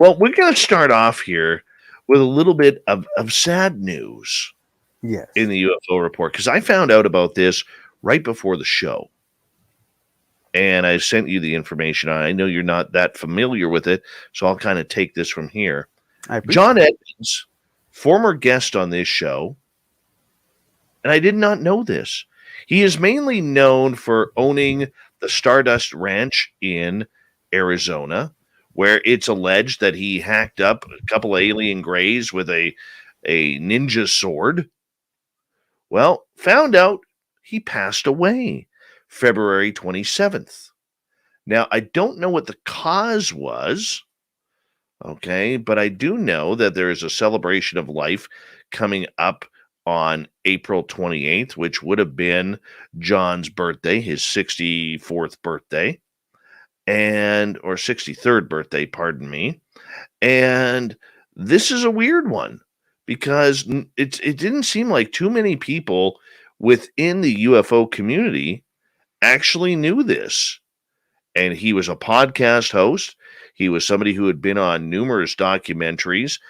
Well, we're going to start off here with a little bit of sad news Yes. in the UFO report, because I found out about this right before the show. And I sent you the information. I know you're not that familiar with it, so I'll kind of take this from here. John Edmonds, former guest on this show, and I did not know this. He is mainly known for owning the Stardust Ranch in Arizona, where it's alleged that he hacked up a couple of alien greys with a ninja sword. Well, found out he passed away February 27th. Now, I don't know what the cause was, okay, but I do know that there is a celebration of life coming up on April 28th, which would have been John's birthday, his 64th birthday, or 63rd birthday, pardon me. And this is a weird one because it didn't seem like too many people within the UFO community actually knew this. And he was a podcast host. He was somebody who had been on numerous documentaries,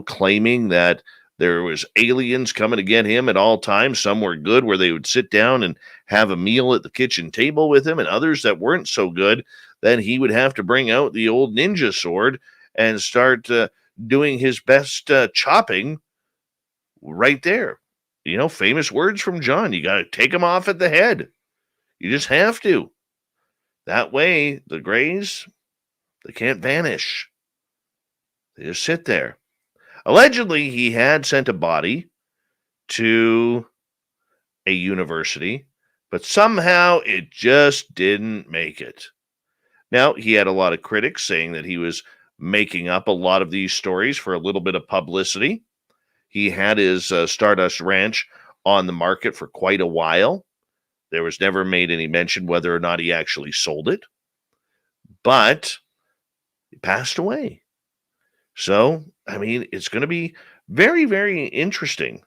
claiming that there was aliens coming to get him at all times. Some were good, where they would sit down and have a meal at the kitchen table with him, and others that weren't so good, then he would have to bring out the old ninja sword and start doing his best chopping right there. Famous words from John. You got to take him off at the head. You just have to. That way, the greys, they can't vanish. They just sit there. Allegedly, he had sent a body to a university, but somehow it just didn't make it. Now, he had a lot of critics saying that he was making up a lot of these stories for a little bit of publicity. He had his Stardust Ranch on the market for quite a while. There was never made any mention whether or not he actually sold it, but he passed away. So, I mean, it's going to be very, very interesting.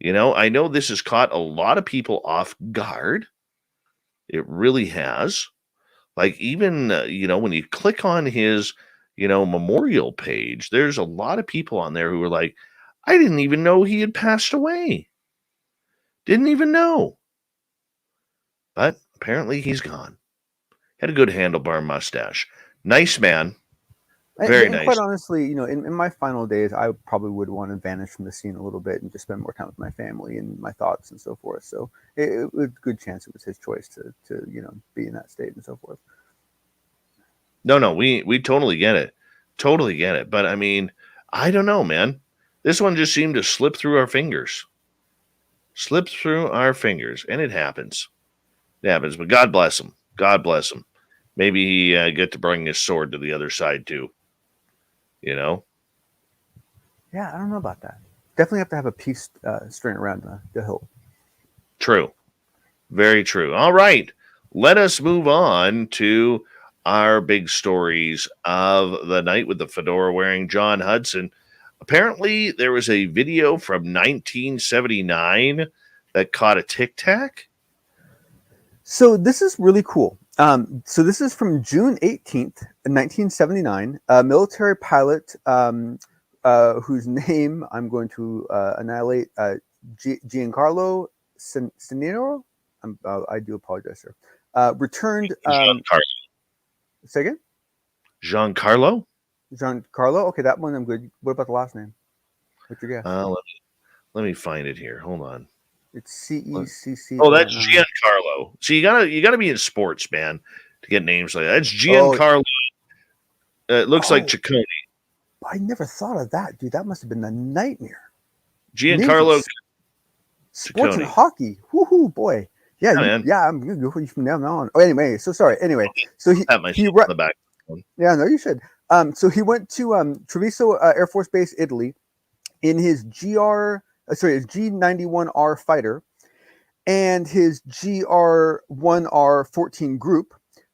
I know this has caught a lot of people off guard. It really has. Like, even, when you click on his, memorial page, there's a lot of people on there who are like, I didn't even know he had passed away. Didn't even know. But apparently he's gone. Had a good handlebar mustache. Nice man. Very nice. Quite honestly, in my final days, I probably would want to vanish from the scene a little bit and just spend more time with my family and my thoughts and so forth. So it was a good chance it was his choice to be in that state and so forth. No, we totally get it. Totally get it. But I mean, I don't know, man. This one just seemed to slip through our fingers. Slip through our fingers. And it happens. It happens. But God bless him. God bless him. Maybe he get to bring his sword to the other side too. Yeah, I don't know about that. Definitely have to have a peace string around the hilt. True. Very true. All right. Let us move on to our big stories of the night with the fedora wearing Jon Hudson. Apparently, there was a video from 1979 that caught a Tic Tac. So this is really cool. So this is from June 18th, 1979. A military pilot whose name I'm going to annihilate, Giancarlo Cenero. I do apologize, sir. Returned. Say again? Giancarlo? Giancarlo? Okay, that one I'm good. What about the last name? What's your guess? Let me find it here. Hold on. It's CECC. Oh, that's Giancarlo. So you gotta be in sports, man, to get names like that. That's Giancarlo. It looks like Ciccone. I never thought of that, dude. That must have been a nightmare. Giancarlo. Sports and hockey. Woohoo, boy. Yeah, I'm good from now on. Oh, anyway, so sorry. Anyway, so he on the back. Yeah, no, you should. So he went to Treviso Air Force Base, Italy, in his G91R fighter and his GR1R14 group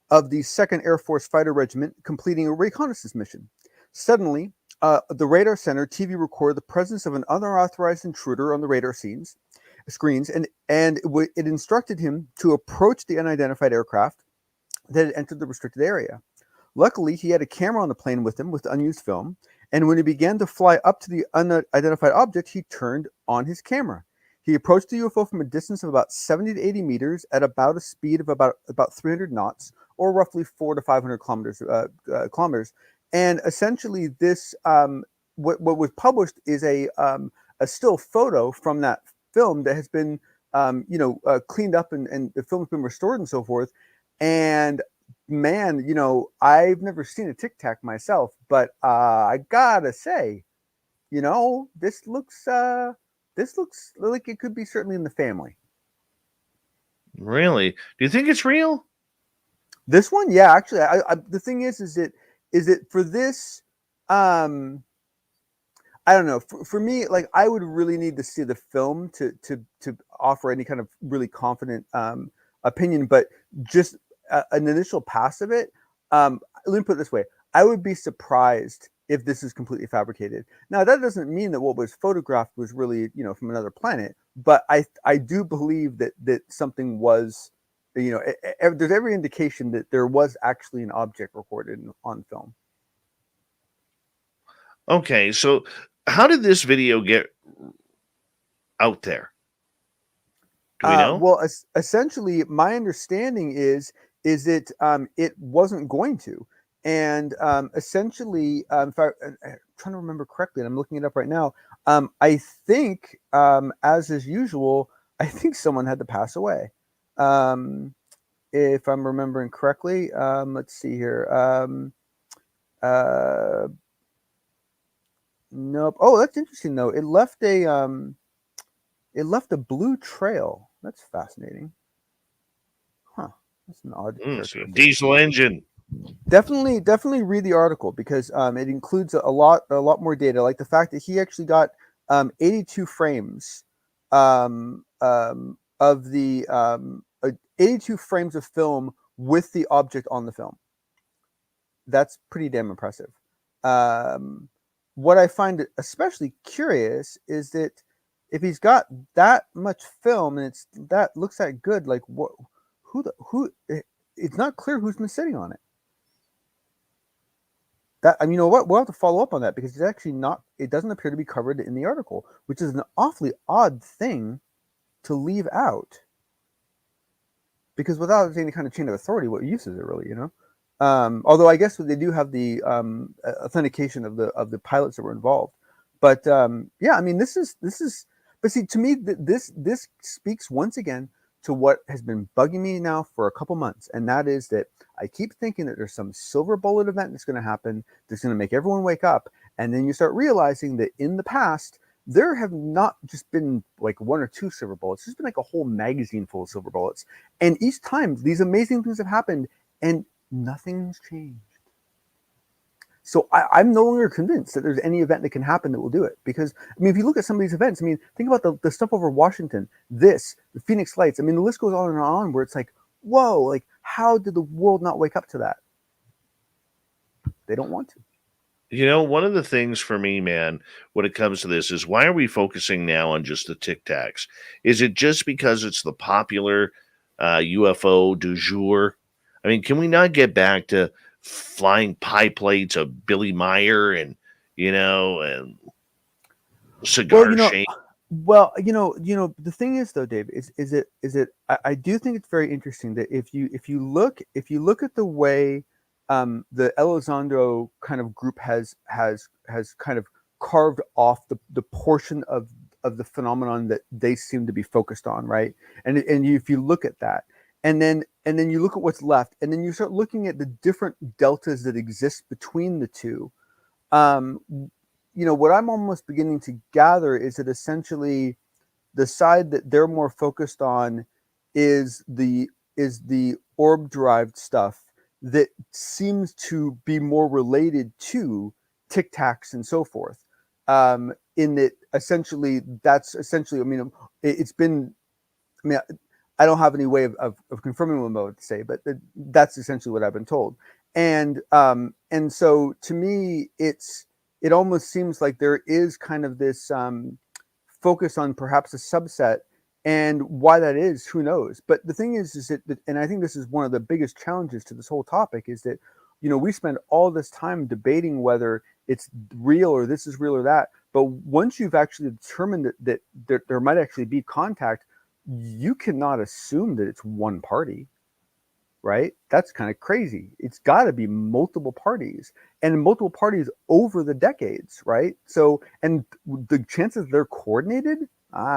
of the 2nd Air Force Fighter Regiment, completing a reconnaissance mission. Suddenly, the radar center TV recorded the presence of an unauthorized intruder on the radar screens, and it instructed him to approach the unidentified aircraft that had entered the restricted area. Luckily, he had a camera on the plane with him with unused film, and when he began to fly up to the unidentified object, he turned on his camera. He approached the UFO from a distance of about 70 to 80 meters at about a speed of about 300 knots, or roughly 400 to 500 kilometers. And essentially, this what was published is a still photo from that film that has been cleaned up and the film's been restored and so forth. And man, I've never seen a Tic Tac myself, but I gotta say, this looks like it could be certainly in the family. Really? Do you think it's real? This one, yeah. Actually, the thing is it for this? I don't know. For me, like, I would really need to see the film to offer any kind of really confident opinion. But just an initial pass of it, let me put it this way: I would be surprised if this is completely fabricated. Now, that doesn't mean that what was photographed was really, from another planet. But I do believe that something was, there's every indication that there was actually an object recorded on film. Okay, so how did this video get out there? Do we know? Well, essentially, my understanding is it wasn't going to, and essentially, if I'm trying to remember correctly, and I'm looking it up right now, I think, as is usual, I think someone had to pass away. If I'm remembering correctly, let's see here. Nope. Oh, that's interesting though. It left a blue trail. That's fascinating. Huh. That's an odd So diesel engine. Definitely read the article, because it includes a lot more data, like the fact that he actually got 82 frames of the 82 frames of film with the object on the film. That's pretty damn impressive. What I find especially curious is that if he's got that much film and that looks that good, like it's not clear who's been sitting on it. You know what? We'll have to follow up on that, because it's actually not. It doesn't appear to be covered in the article, which is an awfully odd thing to leave out. Because without any kind of chain of authority, what use is it really? Although I guess they do have the authentication of the pilots that were involved. But yeah, I mean, this is. But see, to me, this speaks once again to what has been bugging me now for a couple months, and that is that I keep thinking that there's some silver bullet event that's going to happen that's going to make everyone wake up, and then you start realizing that in the past there have not just been like one or two silver bullets. There's been like a whole magazine full of silver bullets, and each time these amazing things have happened, and nothing's changed. So I'm no longer convinced that there's any event that can happen that will do it. Because, I mean, if you look at some of these events, I mean, think about the stuff over Washington, the Phoenix Lights. I mean, the list goes on and on, where it's like, whoa, like, how did the world not wake up to that? They don't want to. One of the things for me, man, when it comes to this is, why are we focusing now on just the Tic Tacs? Is it just because it's the popular UFO du jour? I mean, can we not get back to flying pie plates of Billy Meyer and and cigar shape? Well, the thing is, though, Dave, is it I do think it's very interesting that if you look at the way the Elizondo kind of group has kind of carved off the portion of the phenomenon that they seem to be focused on, right? And if you look at that, and then you look at what's left, and then you start looking at the different deltas that exist between the two. What I'm almost beginning to gather is that essentially the side that they're more focused on is the orb-derived stuff that seems to be more related to Tic Tacs and so forth. In that, essentially, I mean, it's been. I mean, I don't have any way of confirming what I'm about to say, but that's essentially what I've been told. And so to me, it almost seems like there is kind of this focus on perhaps a subset, and why that is, who knows? But the thing is that, and I think this is one of the biggest challenges to this whole topic, is that we spend all this time debating whether it's real or this is real or that. But once you've actually determined that there might actually be contact, you cannot assume that it's one party, right? That's kind of crazy. It's got to be multiple parties, and multiple parties over the decades, right? So, and the chances they're coordinated,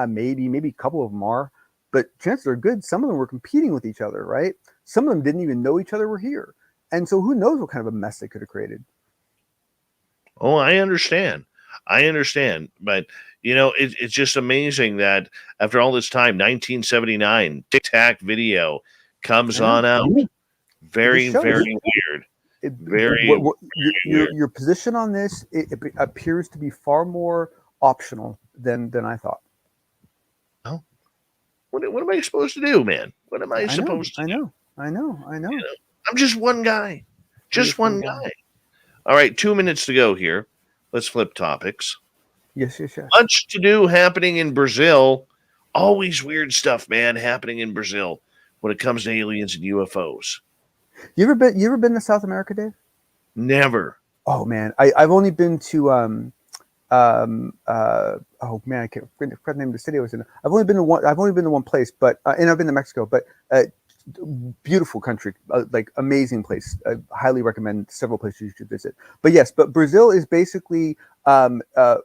maybe a couple of them are, but chances are good some of them were competing with each other, right? Some of them didn't even know each other were here. And so who knows what kind of a mess they could have created. Oh, I understand. But, it's just amazing that after all this time, 1979, Tic Tac video comes on out. Very, very weird. Your position on this, it appears to be far more optional than I thought. Oh, what am I supposed to do, man? What am I supposed to do? I know. I'm just one guy. Just one guy. All right, 2 minutes to go here. Let's flip topics. Yes. Much to do happening in Brazil. Always weird stuff, man, happening in Brazil when it comes to aliens and UFOs. You ever been to South America, Dave? Never. Oh man, I've only been to oh man, I can't remember the name of the city I was in. I've only been to one place, but and I've been to Mexico, but beautiful country, like amazing place. I highly recommend several places you should visit. But yes, Brazil is basically the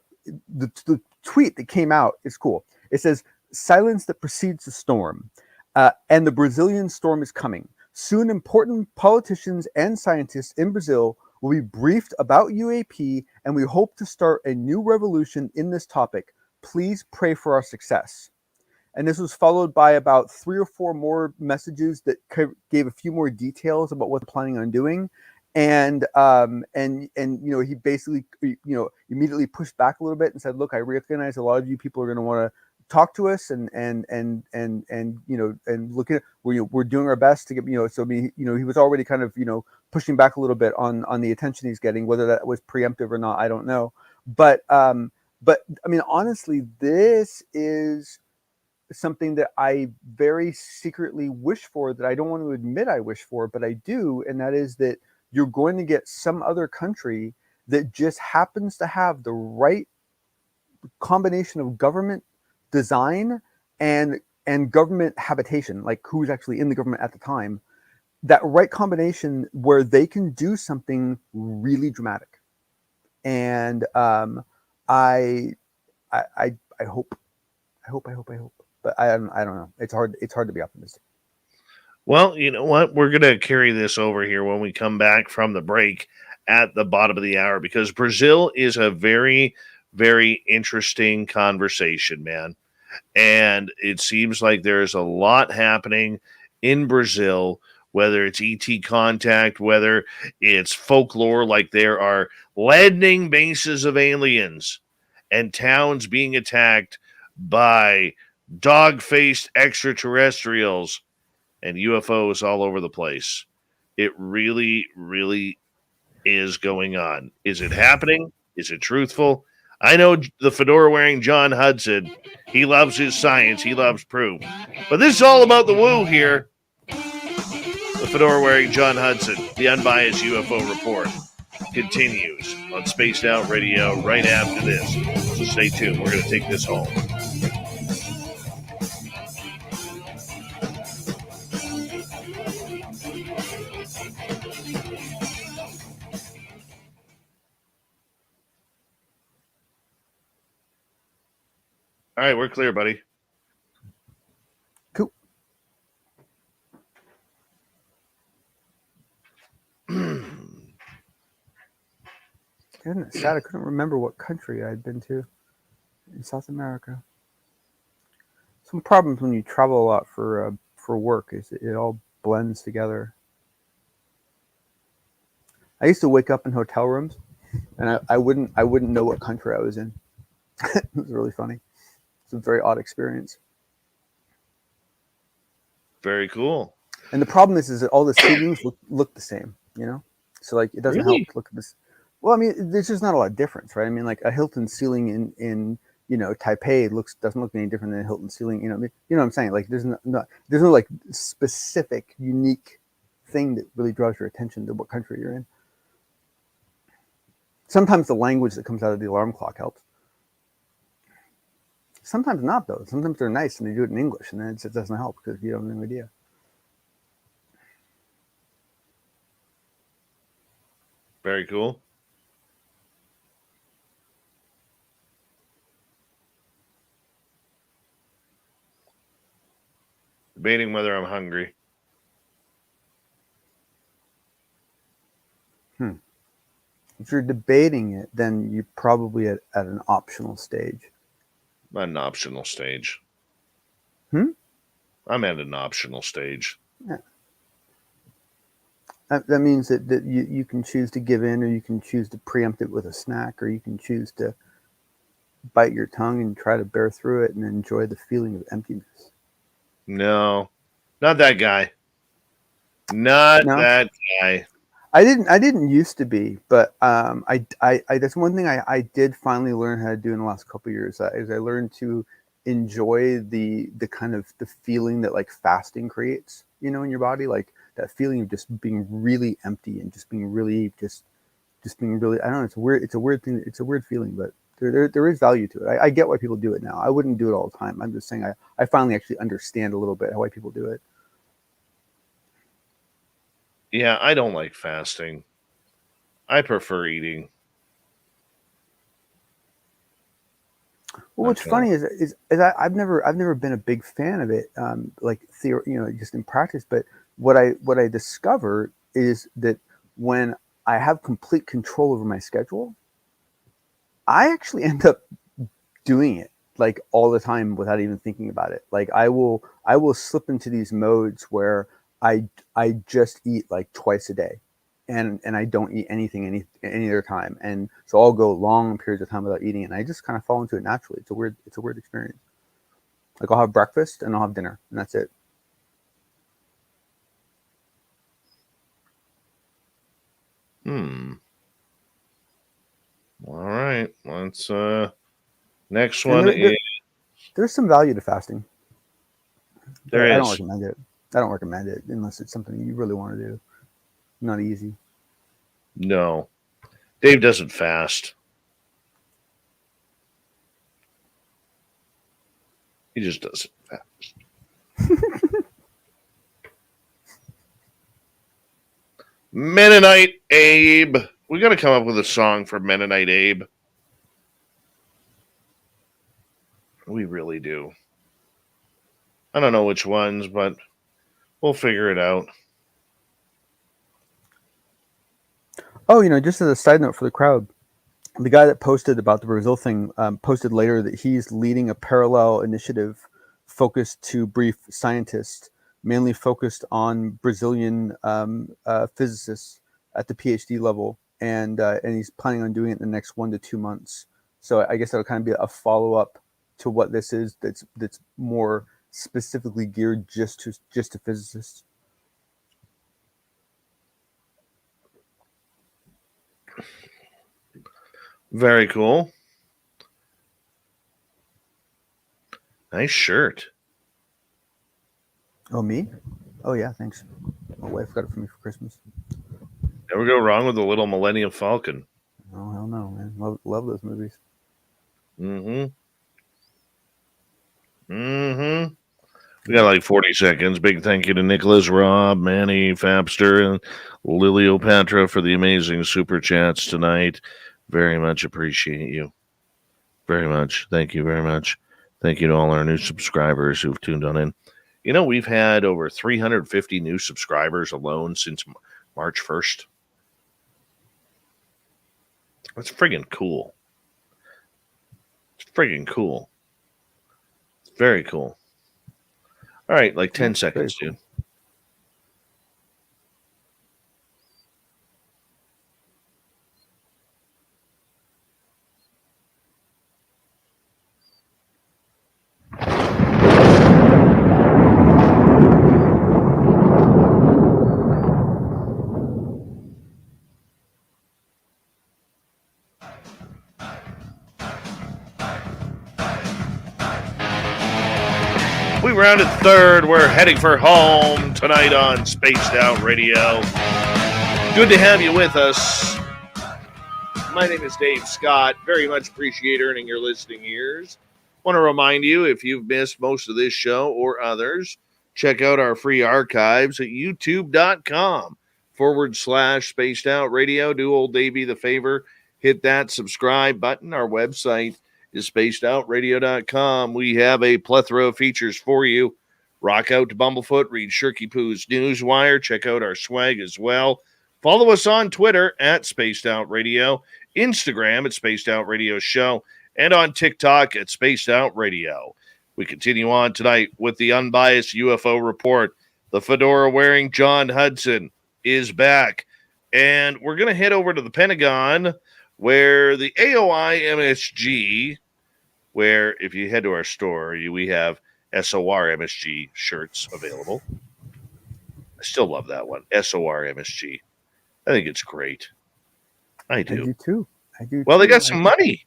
tweet that came out is cool. It says, "Silence that precedes the storm," and the Brazilian storm is coming. Soon, important politicians and scientists in Brazil will be briefed about UAP, and we hope to start a new revolution in this topic. Please pray for our success. And this was followed by about 3 or 4 more messages that gave a few more details about what they're planning on doing. And he basically immediately pushed back a little bit and said, "Look, I recognize a lot of you people are going to want to talk to us and look at we're doing our best to get so he was already kind of pushing back a little bit on the attention he's getting. Whether that was preemptive or not, I don't know. But I mean, honestly, this is something that I very secretly wish for, that I don't want to admit I wish for, but I do, and that is that you're going to get some other country that just happens to have the right combination of government design and government habitation, like who's actually in the government at the time, that right combination where they can do something really dramatic. And I hope, but I don't know. It's hard to be optimistic. Well, you know what? We're going to carry this over here when we come back from the break at the bottom of the hour, because Brazil is a very, very interesting conversation, man. And it seems like there's a lot happening in Brazil, whether it's ET contact, whether it's folklore, like there are landing bases of aliens and towns being attacked by dog-faced extraterrestrials and UFOs all over the place. It really, really is going on. Is it happening? Is it truthful? I know the fedora-wearing Jon Hudson. He loves his science. He loves proof. But this is all about the woo here. The fedora-wearing Jon Hudson, the Unbiased UFO Report, continues on Spaced Out Radio right after this. So stay tuned. We're going to take this home. All right, we're clear, buddy. Cool. Isn't it sad? I couldn't remember what country I'd been to in South America. Some problems when you travel a lot for work is it all blends together. I used to wake up in hotel rooms, and I wouldn't know what country I was in. It was really funny. It's a very odd experience. Very cool. And the problem is that all the ceilings look the same, So like it doesn't help to look at this. Well, I mean, there's just not a lot of difference, right? I mean, like a Hilton ceiling in Taipei doesn't look any different than a Hilton ceiling. You know what I'm saying? Like there's no like specific unique thing that really draws your attention to what country you're in. Sometimes the language that comes out of the alarm clock helps. Sometimes not, though. Sometimes they're nice and they do it in English, and then it doesn't help because you have no idea. Very cool. Debating whether I'm hungry. If you're debating it, then you're probably at an optional stage. An optional stage. I'm at an optional stage. Yeah. That means that you can choose to give in, or you can choose to preempt it with a snack, or you can choose to bite your tongue and try to bear through it and enjoy the feeling of emptiness. No, not that guy. Not that guy. I didn't used to be, but I that's one thing I did finally learn how to do in the last couple of years. Is I learned to enjoy the kind of the feeling that like fasting creates, in your body, like that feeling of just being really empty and just being really just being really, I don't know, it's a weird thing. It's a weird feeling, but there is value to it. I get why people do it now. I wouldn't do it all the time. I'm just saying I finally actually understand a little bit why people do it. Yeah, I don't like fasting. I prefer eating. Well, what's funny is I've never been a big fan of it, like just in practice. But what I discover is that when I have complete control over my schedule, I actually end up doing it like all the time without even thinking about it. Like I will slip into these modes where I just eat like twice a day, and I don't eat anything any other time, and so I'll go long periods of time without eating, and I just kind of fall into it naturally. It's a weird experience. Like I'll have breakfast and I'll have dinner, and that's it. All right, let's next one is there's some value to fasting. There is. I don't recommend it unless it's something you really want to do. Not easy. No. Dave doesn't fast. He just doesn't fast. Mennonite Abe. We got to come up with a song for Mennonite Abe. We really do. I don't know which ones, but we'll figure it out. Oh, just as a side note for the crowd, the guy that posted about the Brazil thing posted later that he's leading a parallel initiative focused to brief scientists, mainly focused on Brazilian physicists at the PhD level, and he's planning on doing it in the next 1 to 2 months. So I guess that'll kind of be a follow up to what this is. That's more specifically geared just to physicists. Very cool. Nice shirt. Oh, me? Oh, yeah, thanks. My wife got it for me for Christmas. Never go wrong with a little Millennium Falcon. Oh, hell no, man. Love those movies. We got like 40 seconds. Big thank you to Nicholas, Rob, Manny, Fabster, and Liliopatra for the amazing super chats tonight. Very much appreciate you. Very much. Thank you very much. Thank you to all our new subscribers who've tuned on in. We've had over 350 new subscribers alone since March 1st. That's friggin' cool. It's friggin' cool. It's very cool. All right, like 10 seconds, dude. We rounded third. We're heading for home tonight on Spaced Out Radio. Good to have you with us. My name is Dave Scott. Very much appreciate earning your listening ears. Want to remind you, if you've missed most of this show or others, check out our free archives at youtube.com/Spaced Out Radio. Do old Davey the favor. Hit that subscribe button. Our website is spacedoutradio.com. We have a plethora of features for you. Rock out to Bumblefoot, read Shirky Poo's Newswire, check out our swag as well. Follow us on Twitter at Spaced Out Radio, Instagram at Spaced Out Radio Show, and on TikTok at Spaced Out Radio. We continue on tonight with the Unbiased UFO Report. The fedora-wearing Jon Hudson is back, and we're going to head over to the Pentagon, where the AOI MSG, where if you head to our store, we have SOR MSG shirts available. I still love that one, SOR MSG. I think it's great. I do. I do too. Well, they got some money.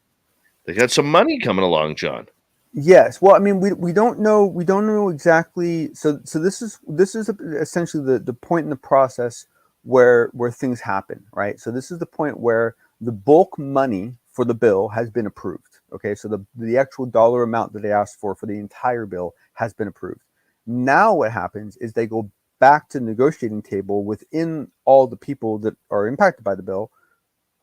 They got some money coming along, John. Yes. Well, I mean, we don't know exactly. So this is essentially the point in the process where things happen, right? So this is the point where the bulk money for the bill has been approved. Okay, so the actual dollar amount that they asked for the entire bill has been approved. Now what happens is they go back to the negotiating table within all the people that are impacted by the bill,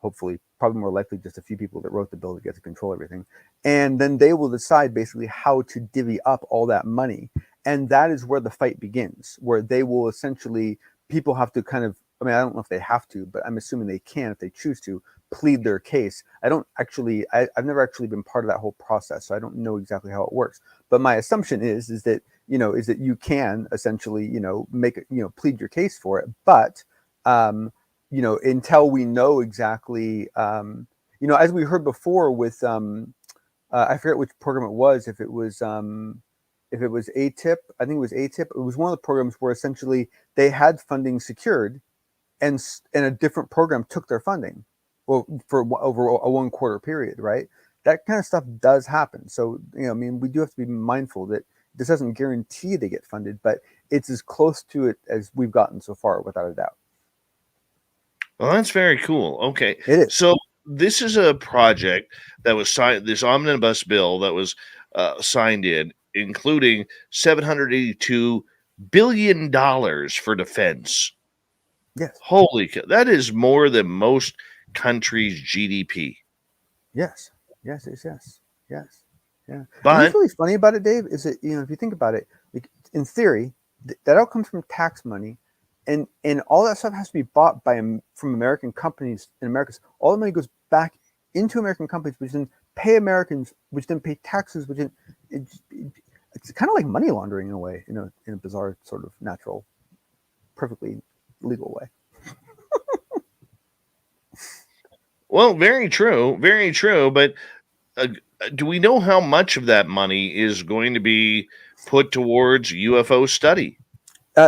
hopefully, probably more likely just a few people that wrote the bill to get to control everything. And then they will decide basically how to divvy up all that money. And that is where the fight begins, where they will essentially, people have to kind of, I mean, I don't know if they have to, but I'm assuming they can, if they choose to, plead their case. I've never actually been part of that whole process, so I don't know exactly how it works. But my assumption is that you can essentially, make it, plead your case for it. But, until we know exactly, as we heard before with, I forget which program it was, if it was ATIP, I think it was ATIP. It was one of the programs where essentially they had funding secured and a different program took their funding. Well, for over a 1 quarter period, right? That kind of stuff does happen. So, we do have to be mindful that this doesn't guarantee they get funded, but it's as close to it as we've gotten so far, without a doubt. Well, that's very cool. Okay. It is. So this is a project that was signed, this omnibus bill that was signed in, including $782 billion for defense. Yes. Holy cow. That is more than most countries' GDP. Yes. Yeah. But what's really funny about it, Dave, is that, if you think about it, like, in theory, that all comes from tax money, and all that stuff has to be bought from American companies in America. All the money goes back into American companies, which then pay Americans, which then pay taxes, which then it's kind of like money laundering in a way, in a bizarre sort of natural, perfectly legal way. Well, very true. But do we know how much of that money is going to be put towards UFO study?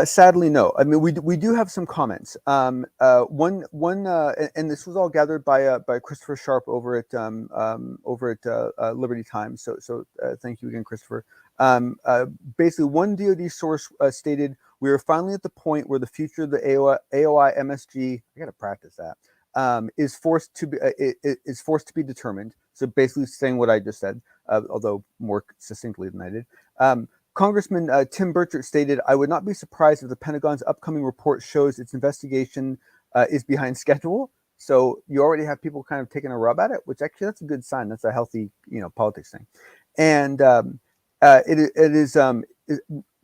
Sadly, no. I mean, we do have some comments. And this was all gathered by Christopher Sharp over at Liberty Times. So thank you again, Christopher. Basically, one DoD source stated, "We are finally at the point where the future of the AOI MSG, I got to practice that, is forced to be determined." So basically, saying what I just said, although more succinctly than I did. Congressman Tim Burchett stated, "I would not be surprised if the Pentagon's upcoming report shows its investigation is behind schedule." So you already have people kind of taking a rub at it, which actually that's a good sign. That's a healthy, politics thing. And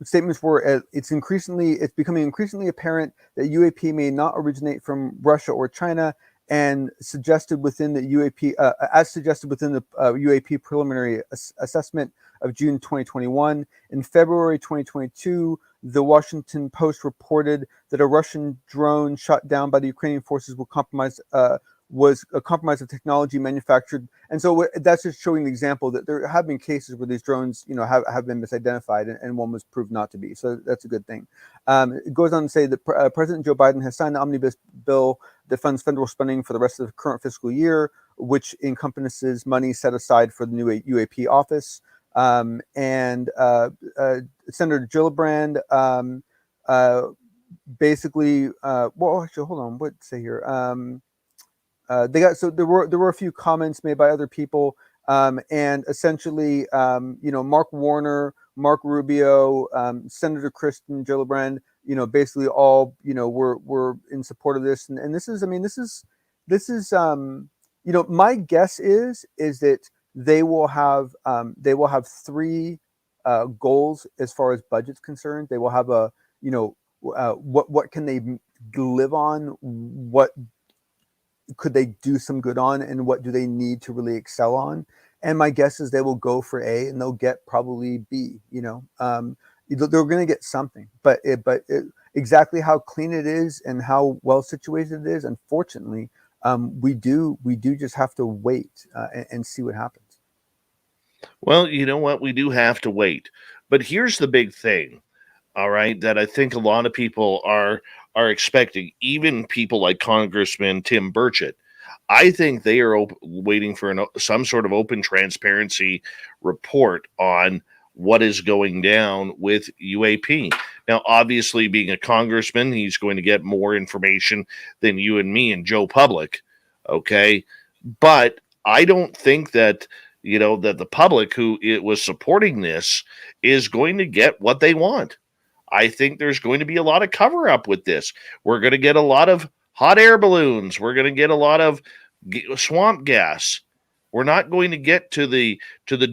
statements were, it's becoming increasingly apparent that UAP may not originate from Russia or China, and suggested within the UAP, UAP preliminary assessment of June 2021. In February 2022, the Washington Post reported that a Russian drone shot down by the Ukrainian forces was a compromise of technology manufactured. And so that's just showing the example that there have been cases where these drones, have been misidentified, and one was proved not to be. So that's a good thing. It goes on to say that President Joe Biden has signed the omnibus bill that funds federal spending for the rest of the current fiscal year, which encompasses money set aside for the new UAP office. And Senator Gillibrand basically, well, actually, hold on, what to say here? They got, so there were a few comments made by other people, and essentially, Mark Warner, Mark Rubio, Senator Kristen Gillibrand, basically all, were in support of this, and this is, this is, my guess is that they will have three goals as far as budget's concerned. They will have a, what can they live on, what could they do some good on, and what do they need to really excel on. And my guess is they will go for A, and they'll get probably B. They're going to get something, but exactly how clean it is and how well situated it is, unfortunately, we do just have to wait and see what happens. Well, you know what? We do have to wait. But here's the big thing, all right, that I think a lot of people are expecting, even people like Congressman Tim Burchett. I think they are waiting for some sort of open transparency report on what is going down with UAP. Now, obviously, being a congressman, he's going to get more information than you and me and Joe Public, okay? But I don't think that, that the public who it was supporting this is going to get what they want. I think there's going to be a lot of cover up with this. We're going to get a lot of hot air balloons. We're going to get a lot of swamp gas. We're not going to get to the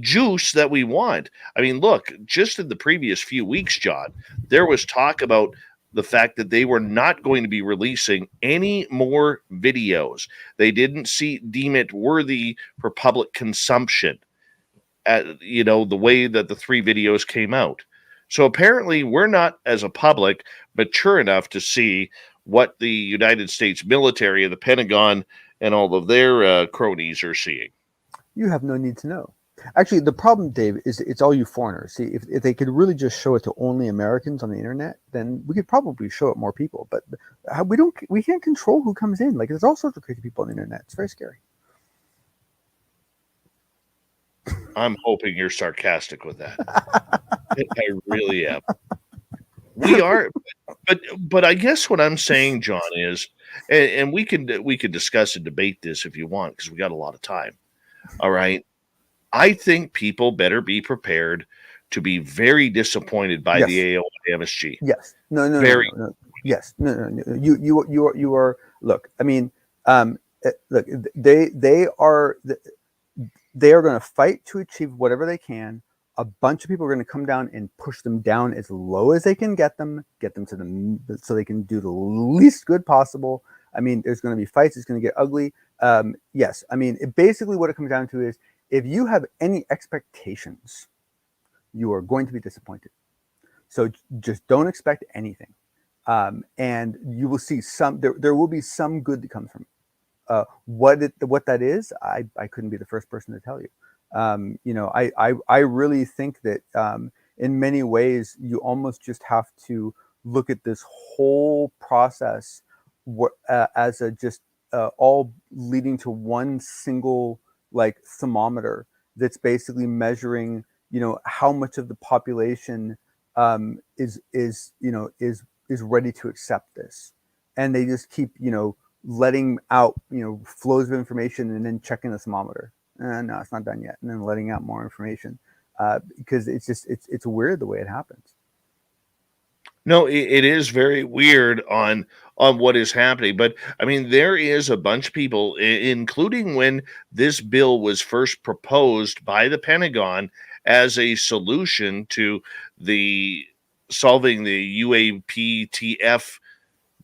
juice that we want. I mean, look, just in the previous few weeks, John, there was talk about the fact that they were not going to be releasing any more videos. They didn't deem it worthy for public consumption at, the way that the 3 videos came out. So apparently we're not, as a public, mature enough to see what the United States military and the Pentagon and all of their cronies are seeing. You have no need to know. Actually, the problem, Dave, is it's all you foreigners. See, if they could really just show it to only Americans on the internet, then we could probably show it more people. But we can't control who comes in. Like, there's all sorts of crazy people on the internet. It's very scary. I'm hoping you're sarcastic with that. I really am. We are, but I guess what I'm saying, John, is, and we could discuss and debate this if you want, because we got a lot of time. All right. I think people better be prepared to be very disappointed by the AO MSG. Yes. No. Yes. No. You are. Look. I mean, look. They are going to fight to achieve whatever they can. A bunch of people are going to come down and push them down as low as they can get them to so they can do the least good possible. I mean, there's going to be fights. It's going to get ugly. Yes. I mean, basically what it comes down to is, if you have any expectations, you are going to be disappointed. So just don't expect anything. And you will see there will be some good that comes from it. What that is, I couldn't be the first person to tell you. I really think that in many ways, you almost just have to look at this whole process as all leading to one single thermometer that's basically measuring, how much of the population is ready to accept this, and they just keep letting out flows of information and then checking the thermometer. No, it's not done yet, and then letting out more information because it's weird the way it happens. No, it is very weird on what is happening. But I mean, there is a bunch of people, including when this bill was first proposed by the Pentagon as a solution to solving the UAPTF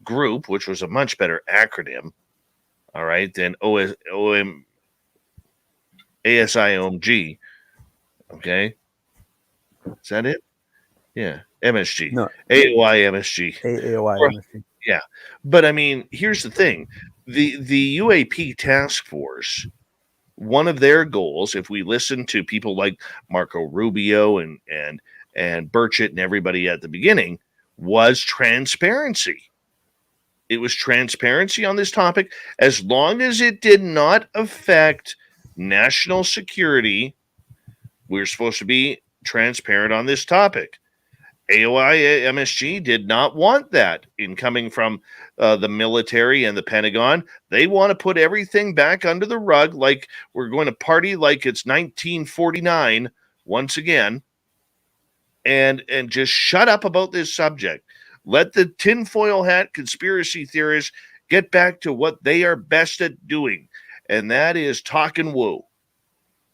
group, which was a much better acronym, all right, than ASIOMG. Okay. Is that it? Yeah. MSG. No. AOI MSG. AOI MSG. Yeah. But I mean, here's the thing. The UAP task force, one of their goals, if we listen to people like Marco Rubio and Burchett and everybody at the beginning, was transparency. It was transparency on this topic, as long as it did not affect national security We're supposed to be transparent on this topic. AOI MSG did not want that in coming from the military and the Pentagon. They want to put everything back under the rug, like we're going to party like it's 1949 once again, and just shut up about this subject. Let the tinfoil hat conspiracy theorists get back to what they are best at doing, and that is talking woo.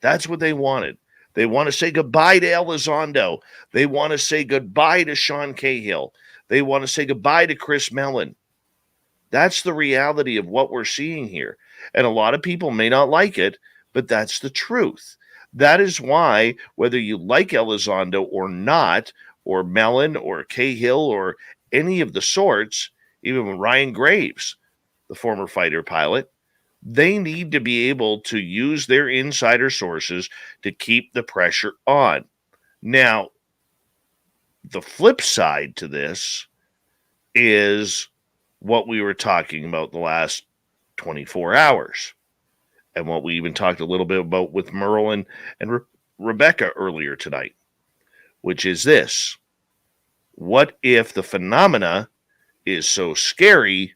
That's what they wanted. They want to say goodbye to Elizondo. They want to say goodbye to Sean Cahill. They want to say goodbye to Chris Mellon. That's the reality of what we're seeing here. And a lot of people may not like it, but that's the truth. That is why, whether you like Elizondo or not, or Mellon or Cahill or any of the sorts, even Ryan Graves, the former fighter pilot, they need to be able to use their insider sources to keep the pressure on. Now, the flip side to this is what we were talking about the last 24 hours, and what we even talked a little bit about with Merle and Rebecca earlier tonight, which is this. What if the phenomena is so scary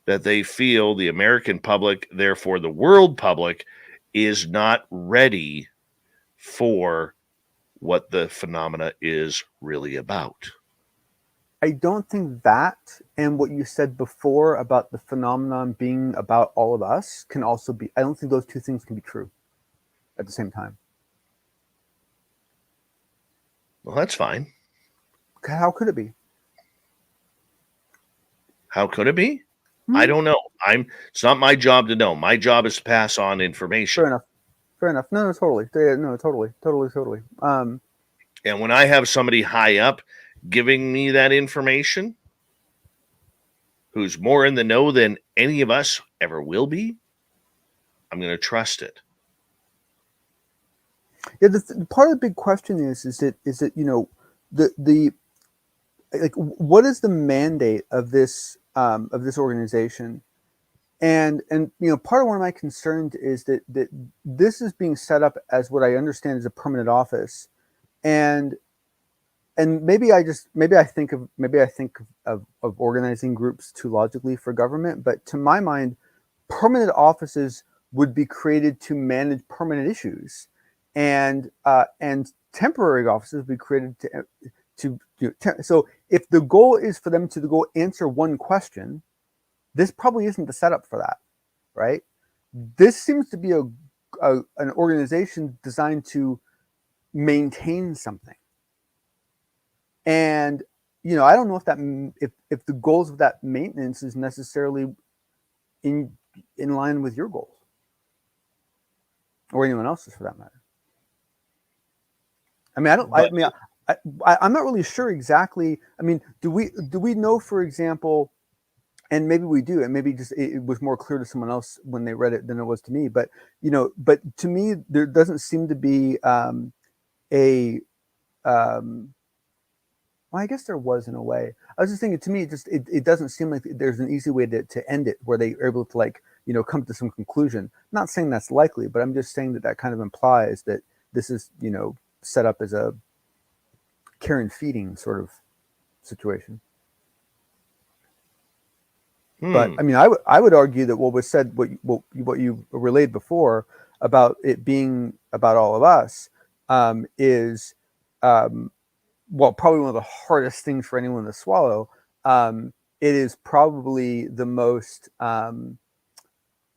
that they feel the American public, therefore the world public, is not ready for what the phenomena is really about? I don't think that and what you said before about the phenomenon being about all of us can also be, I don't think those two things can be true at the same time. Well, that's fine. How could it be? How could it be? I don't know. It's not my job to know. My job is to pass on information. Fair enough. No, totally. No, totally. And when I have somebody high up giving me that information, who's more in the know than any of us ever will be, I'm going to trust it. Yeah, the part of the big question is that the like, what is the mandate of this organization? And part of one of my concerns is that this is being set up as what I understand is a permanent office, and maybe I think of organizing groups too logically for government, but to my mind, permanent offices would be created to manage permanent issues, and temporary offices would be created so if the goal is for them to go answer one question, this probably isn't the setup for that, right? This seems to be an organization designed to maintain something, and I don't know if the goals of that maintenance is necessarily in line with your goals or anyone else's for that matter. I mean, I'm not really sure exactly. I mean, do we know, for example, and maybe we do, and maybe just it was more clear to someone else when they read it than it was to me. But but to me, there doesn't seem to be well, I guess there was in a way. I was just thinking, to me, it doesn't seem like there's an easy way to end it where they are able to come to some conclusion. I'm not saying that's likely, but I'm just saying that kind of implies that this is set up as a care and feeding sort of situation. But I mean, I would argue that what was said, what you relayed before about it being about all of us, is probably one of the hardest things for anyone to swallow. It is probably the most, probably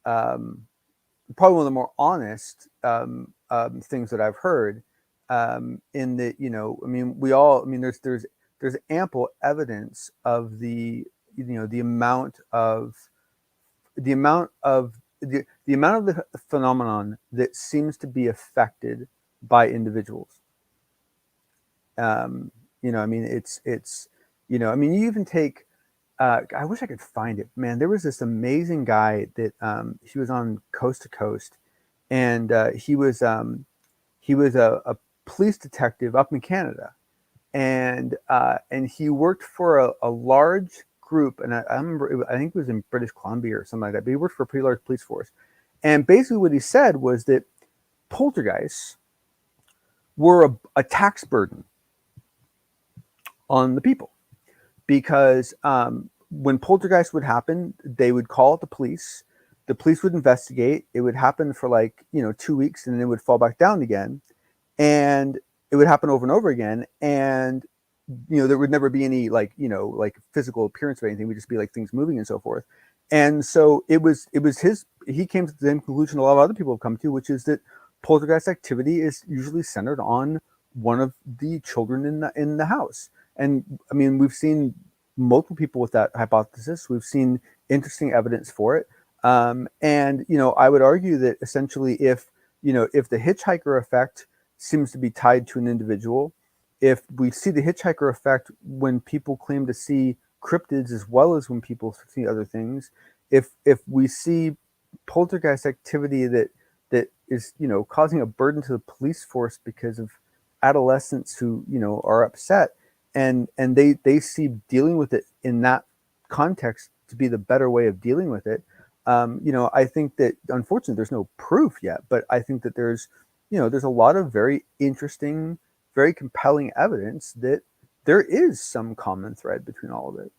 one of the more honest things that I've heard. In that, I mean, there's ample evidence of the amount of the phenomenon that seems to be affected by individuals. I mean, it's I mean, you even take, I wish I could find it, man. There was this amazing guy that he was on Coast to Coast, and he was a police detective up in Canada, and he worked for a large group, and I remember, I think it was in British Columbia or something like that, but he worked for a pretty large police force. And basically what he said was that poltergeists were a tax burden on the people, because when poltergeist would happen, they would call the police. The police would investigate. It would happen for like 2 weeks, and then it would fall back down again, and it would happen over and over again. And there would never be any like physical appearance of anything. It would just be like things moving and so forth. And so it was he came to the same conclusion a lot of other people have come to, which is that poltergeist activity is usually centered on one of the children in the house. And I mean, we've seen multiple people with that hypothesis. We've seen interesting evidence for it. And I would argue that essentially if the hitchhiker effect seems to be tied to an individual, if we see the hitchhiker effect when people claim to see cryptids as well as when people see other things, if we see poltergeist activity that is causing a burden to the police force because of adolescents who are upset, and they see dealing with it in that context to be the better way of dealing with it. I think that unfortunately there's no proof yet, but I think that there's a lot of very interesting, very compelling evidence that there is some common thread between all of it.